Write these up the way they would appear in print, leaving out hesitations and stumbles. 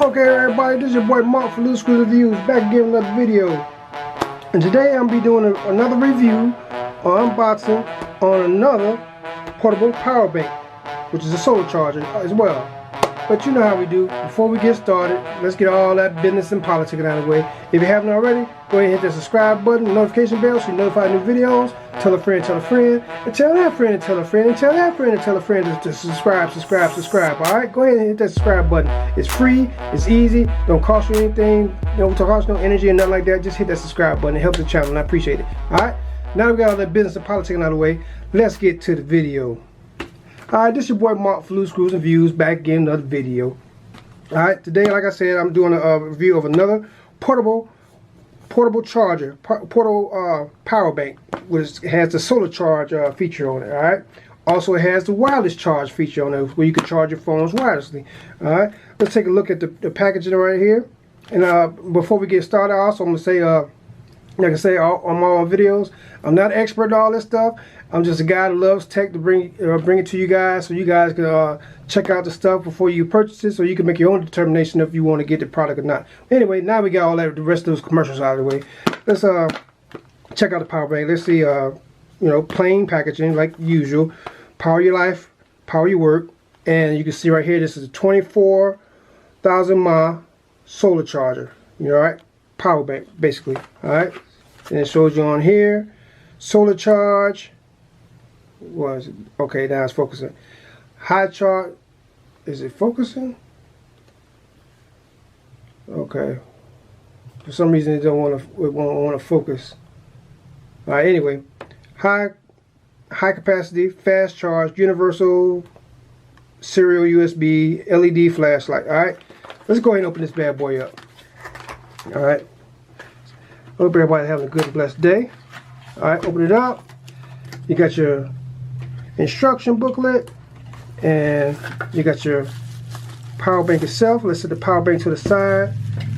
Okay everybody, this is your boy Mark for Loose Screw Reviews, back again with another video. And today I'm be doing another review or unboxing on another portable power bank, which is a solar charger as well. But you know how we do. Before we get started, let's get all that business and politics out of the way. If you haven't already, go ahead and hit the subscribe button, notification bell, so you're notified of new videos. Tell a friend, and tell that friend, and tell a friend, and tell that friend, and tell a friend to subscribe. Alright, go ahead and hit that subscribe button. It's free, it's easy, don't cost you anything, don't cost no energy or nothing like that. Just hit that subscribe button. It helps the channel and I appreciate it. Alright, now we got all that business and politics out of the way. Let's get to the video. Alright, this is your boy Mark for Loose Screws and Views, back again another video. Alright, today, like I said, I'm doing a review of another portable charger, portable power bank, which has the solar charge feature on it. Alright, also it has the wireless charge feature on it, where you can charge your phones wirelessly. Alright, let's take a look at the packaging right here. And before we get started, also I'm gonna say, like I say on my own videos, I'm not an expert in all this stuff. I'm just a guy that loves tech to bring it to you guys, so you guys can check out the stuff before you purchase it, so you can make your own determination if you want to get the product or not. Anyway, now we got all that, the rest of those commercials out of the way. Let's check out the power bank. Let's see, you know, plain packaging like usual. Power your life, power your work, and you can see right here, this is a 24,000 mAh solar charger. You know, right? Power bank, basically. All right, and it shows you on here, solar charge. Was it? Okay, now it's focusing. High charge. Is it focusing? Okay. For some reason it don't want to focus. All right. Anyway, high capacity, fast charge, universal serial USB LED flashlight. All right. Let's go ahead and open this bad boy up. All right. Hope everybody's having a good and blessed day. All right. Open it up. You got your instruction booklet, and you got your power bank itself. Let's set the power bank to the side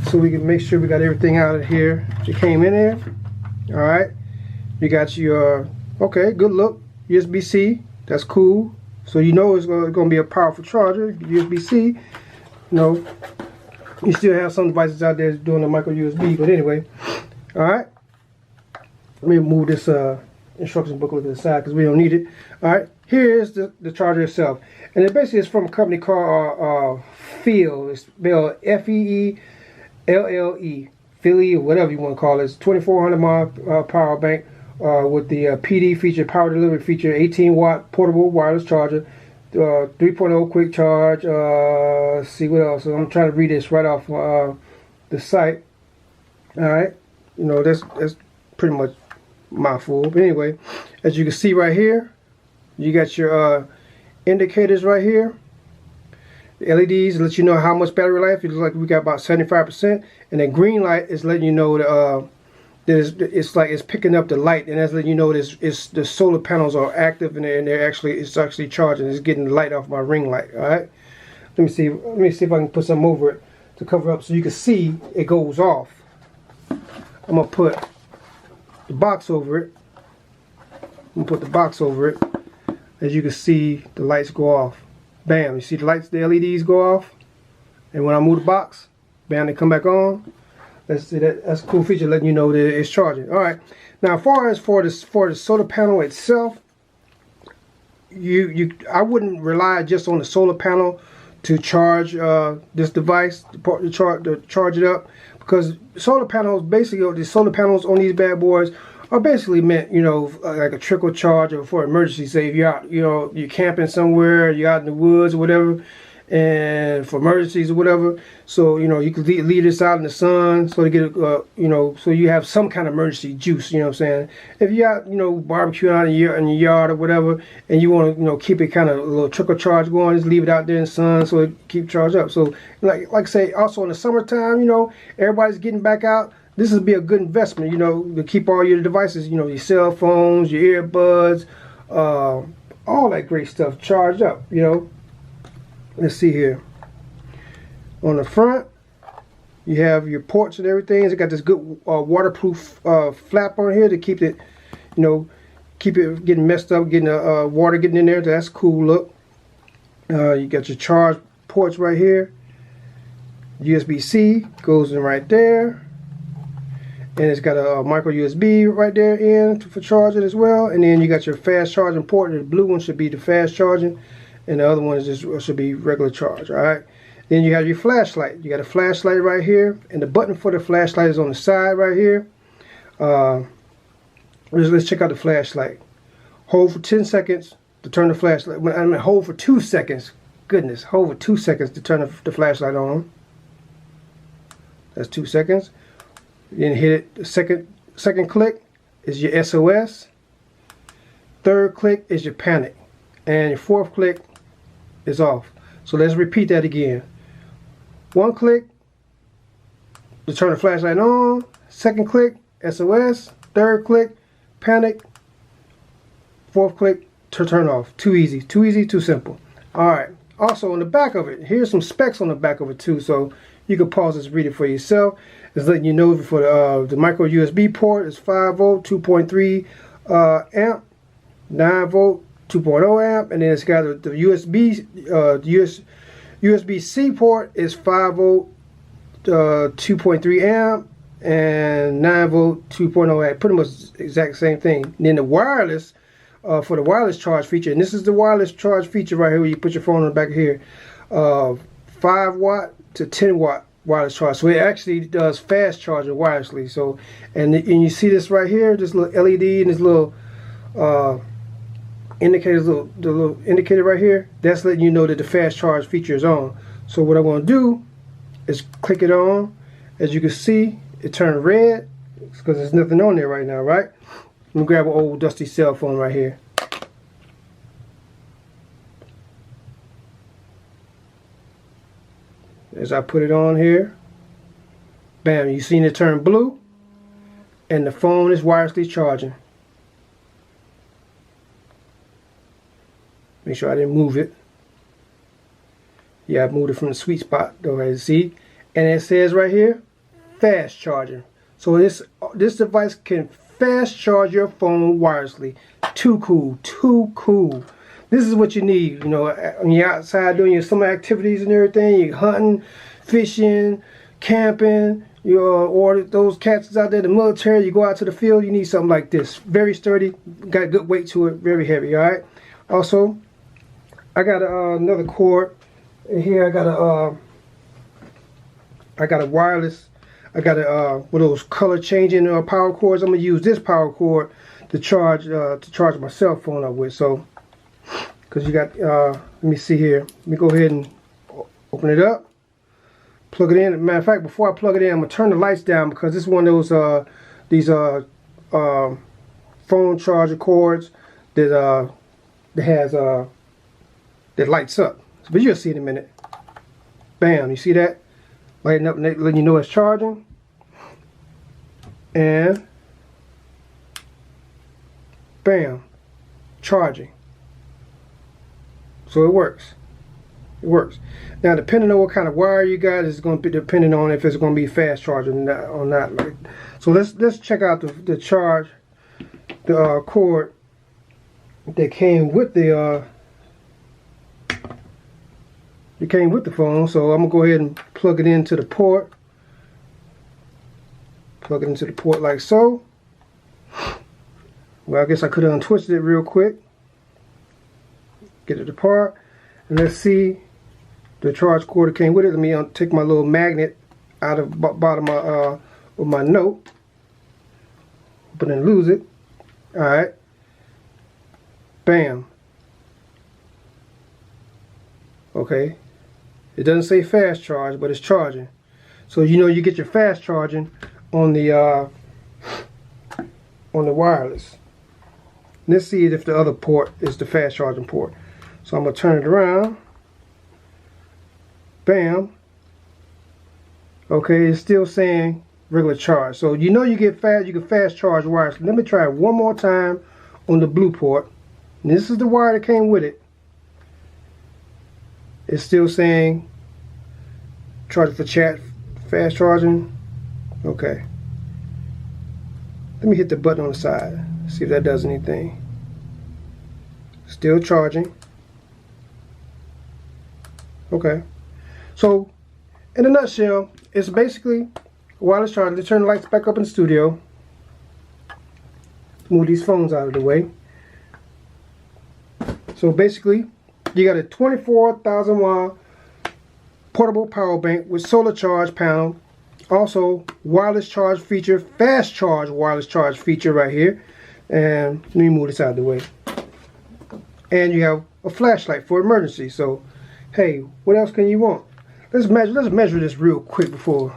so we can make sure we got everything out of here that came in there. All right, you got your, okay, good look, USB-C. That's cool, so you know it's going to be a powerful charger. USB-C. You know, you still have some devices out there doing the micro USB, but anyway. All right, let me move this instruction booklet to the side because we don't need it. Alright, here is the charger itself, and it basically is from a company called FEELLE. It's spelled FEELLE, FEELLE, or whatever you want to call it. It's 2400 mAh power bank with the PD feature, power delivery feature, 18-watt portable wireless charger, 3.0 quick charge. Let's see what else. So I'm trying to read this right off the site. Alright, you know, that's pretty much mouthful. But anyway, as you can see right here, you got your indicators right here. The LEDs let you know how much battery life. It looks like we got about 75%, and the green light is letting you know that it's like it's picking up the light, and that's letting you know it's the solar panels are active, and it's actually charging. It's getting the light off my ring light. All right, let me see if I can put something over it to cover up so you can see it goes off. I'm gonna put the box over it. I'm gonna put the box over it. As you can see, the lights go off. Bam! You see the lights, the LEDs go off, and when I move the box, bam, they come back on. Let's see that. That's a cool feature, letting you know that it's charging. All right. Now, as far as for the solar panel itself, I wouldn't rely just on the solar panel to charge this device, to charge it up, because solar panels, basically the solar panels on these bad boys are basically meant, you know, like a trickle charge or for emergency. Say if you're out, you know, you're camping somewhere, you're out in the woods or whatever, and for emergencies or whatever. So, you know, you could leave this out in the sun so to get, you know, so you have some kind of emergency juice, you know what I'm saying? If you're out, you know, barbecuing out in your yard or whatever, and you want to, you know, keep it kind of a little trickle charge going, just leave it out there in the sun so it keep charged up. So, like I say, also in the summertime, you know, everybody's getting back out. This would be a good investment, you know, to keep all your devices, you know, your cell phones, your earbuds, all that great stuff charged up, you know. Let's see here. On the front, you have your ports and everything. It's got this good waterproof flap on here to keep it, you know, keep it getting messed up, getting water getting in there. That's a cool look. You got your charge ports right here. USB-C goes in right there, and it's got a micro USB right there in for charging as well. And then you got your fast charging port. The blue one should be the fast charging, and the other one is just should be regular charge. All right. Then you have your flashlight. You got a flashlight right here, and the button for the flashlight is on the side right here. Let's check out the flashlight. Hold for 10 seconds to turn the flashlight. I mean, hold for 2 seconds. Goodness, hold for 2 seconds to turn the flashlight on. That's 2 seconds. Then hit it. The second click is your SOS. Third click is your panic, and your fourth click is off. So let's repeat that again. 1 click to turn the flashlight on. Second click, SOS. Third click, panic. Fourth click to turn off. Too easy, too simple. Alright, also on the back of it, here's some specs on the back of it too, so you can pause this, read it for yourself. It's letting you know for the micro USB port is 5 volt, 2.3 amp, 9 volt, 2.0 amp, and then it's got the USB-C port is 5 volt, 2.3 amp, and 9 volt, 2.0 amp. Pretty much exact same thing. And then the wireless, for the wireless charge feature, and this is the wireless charge feature right here where you put your phone on the back here, 5 watt to 10 watt wireless charge. So it actually does fast charging wirelessly. So and you see this right here, this little LED and this little indicator, the little indicator right here, that's letting you know that the fast charge feature is on. So what I'm going to do is click it on. As you can see, it turned red because there's nothing on there right now, right? Let me grab an old dusty cell phone right here. As I put it on here, bam, you seen it turn blue, and the phone is wirelessly charging. Make sure I didn't move it. Yeah, I moved it from the sweet spot, though, as you see. And it says right here, fast charging. So this device can fast charge your phone wirelessly. Too cool, too cool. This is what you need, you know, when you're outside doing your summer activities and everything. You're hunting, fishing, camping, or those cats out there in the military. You go out to the field, you need something like this. Very sturdy, got a good weight to it, very heavy. All right. Also, I got another cord. And here I got a wireless. I got one of those color changing power cords. I'm gonna use this power cord to charge my cell phone up with. So, because you got, let me see here. Let me go ahead and open it up, plug it in. As a matter of fact, before I plug it in, I'm gonna turn the lights down because this is one of those these phone charger cords that that lights up. But you'll see in a minute. Bam! You see that? Lighting up, letting you know it's charging. And bam, charging. So it works. It works. Now, depending on what kind of wire you got, it's going to be depending on if it's going to be fast charging or not. So let's check out the charge, the cord that came with the phone. So I'm gonna go ahead and plug it into the port. Plug it into the port like so. Well, I guess I could have untwisted it real quick. Get it apart, and let's see the charge cord that came with it. Let me take my little magnet out of the bottom of my note, but then lose it. All right. Bam. Okay. It doesn't say fast charge, but it's charging. So you know you get your fast charging on the wireless. Let's see if the other port is the fast charging port. So I'm gonna turn it around. Bam. Okay, it's still saying regular charge. So you know you can fast charge wireless. Let me try it one more time on the blue port. And this is the wire that came with it. It's still saying charge for chat, fast charging. Okay. Let me hit the button on the side. See if that does anything. Still charging. Okay. So in a nutshell, it's basically wireless charger. Let's turn the lights back up in the studio. Move these phones out of the way. So basically, you got a 24,000 watt portable power bank with solar charge panel. Also, wireless charge feature, fast charge wireless charge feature right here. And let me move this out of the way. And you have a flashlight for emergency. So, hey, what else can you want? Let's measure this real quick before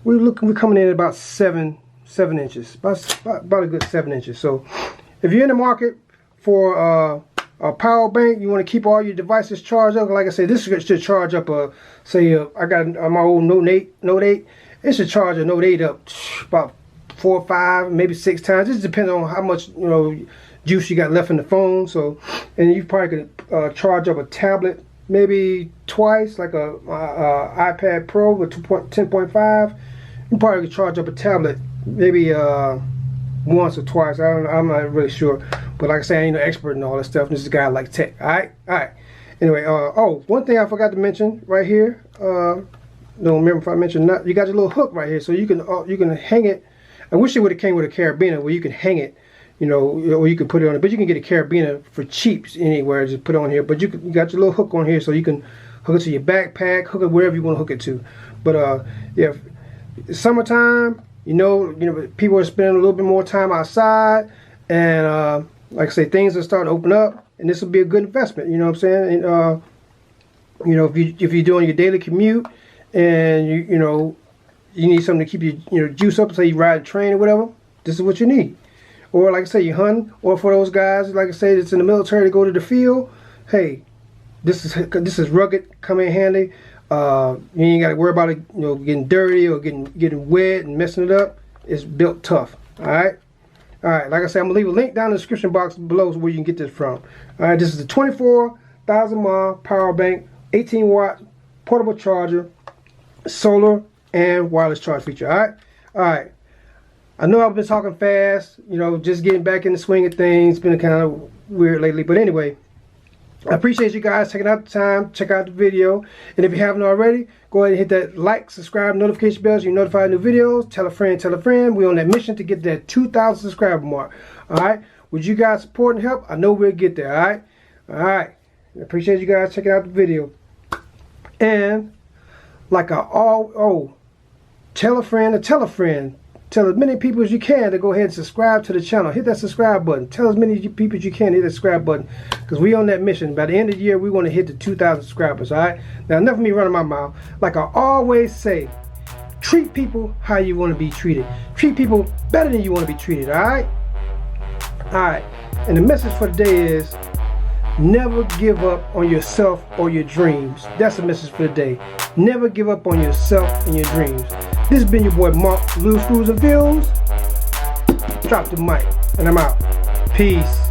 we're coming in at about 7 inches, about a good 7 inches. So, if you're in the market for a power bank, you want to keep all your devices charged up. Like I said, this should charge up I got my old Note 8. It should charge a Note 8 up about 4 or 5, maybe 6 times. Just depends on how much juice you got left in the phone. So, and you probably could charge up a tablet maybe twice, like a iPad Pro with 10.5. You probably could charge up a tablet maybe once or twice. I'm not really sure. But like I say, I ain't no expert in all that stuff. This is a guy like tech. Alright? Anyway, oh, one thing I forgot to mention right here. Don't remember if I mentioned that. You got your little hook right here, so you can hang it. I wish it would have came with a carabiner where you can hang it, or you can put it on it. But you can get a carabiner for cheap anywhere. Just put it on here. But you got your little hook on here, so you can hook it to your backpack, hook it wherever you want to hook it to. But yeah, it's summertime. People are spending a little bit more time outside, and like I say, things are starting to open up, and this will be a good investment. You know what I'm saying? And, if you're doing your daily commute, and you need something to keep your juice up, say you ride a train or whatever, this is what you need. Or like I say, you hunting, or for those guys, like I say, that's in the military to go to the field. Hey, this is rugged, come in handy. You ain't got to worry about it, getting dirty or getting wet and messing it up. It's built tough. All right. Like I said, I'm gonna leave a link down in the description box below where you can get this from. All right. This is the 24,000 mAh power bank, 18 watt portable charger, solar and wireless charge feature. All right. I know I've been talking fast. Just getting back in the swing of things. It's been kind of weird lately, but anyway. I appreciate you guys taking out the time, check out the video. And if you haven't already, go ahead and hit that like, subscribe, notification bell so you're notified of new videos. Tell a friend, tell a friend. We're on that mission to get that 2,000 subscriber mark. Alright? With you guys' support and help, I know we'll get there. Alright? Alright. I appreciate you guys checking out the video. And like tell a friend to tell a friend. Tell as many people as you can to go ahead and subscribe to the channel. Hit that subscribe button. Tell as many people as you can to hit that subscribe button. Because we on that mission. By the end of the year, we want to hit the 2,000 subscribers. Alright? Now, enough of me running my mouth. Like I always say, treat people how you want to be treated. Treat people better than you want to be treated. Alright? Alright. And the message for today is, never give up on yourself or your dreams. That's the message for today. Never give up on yourself and your dreams. This has been your boy Mark, Little Screws and Films. Drop the mic, and I'm out. Peace.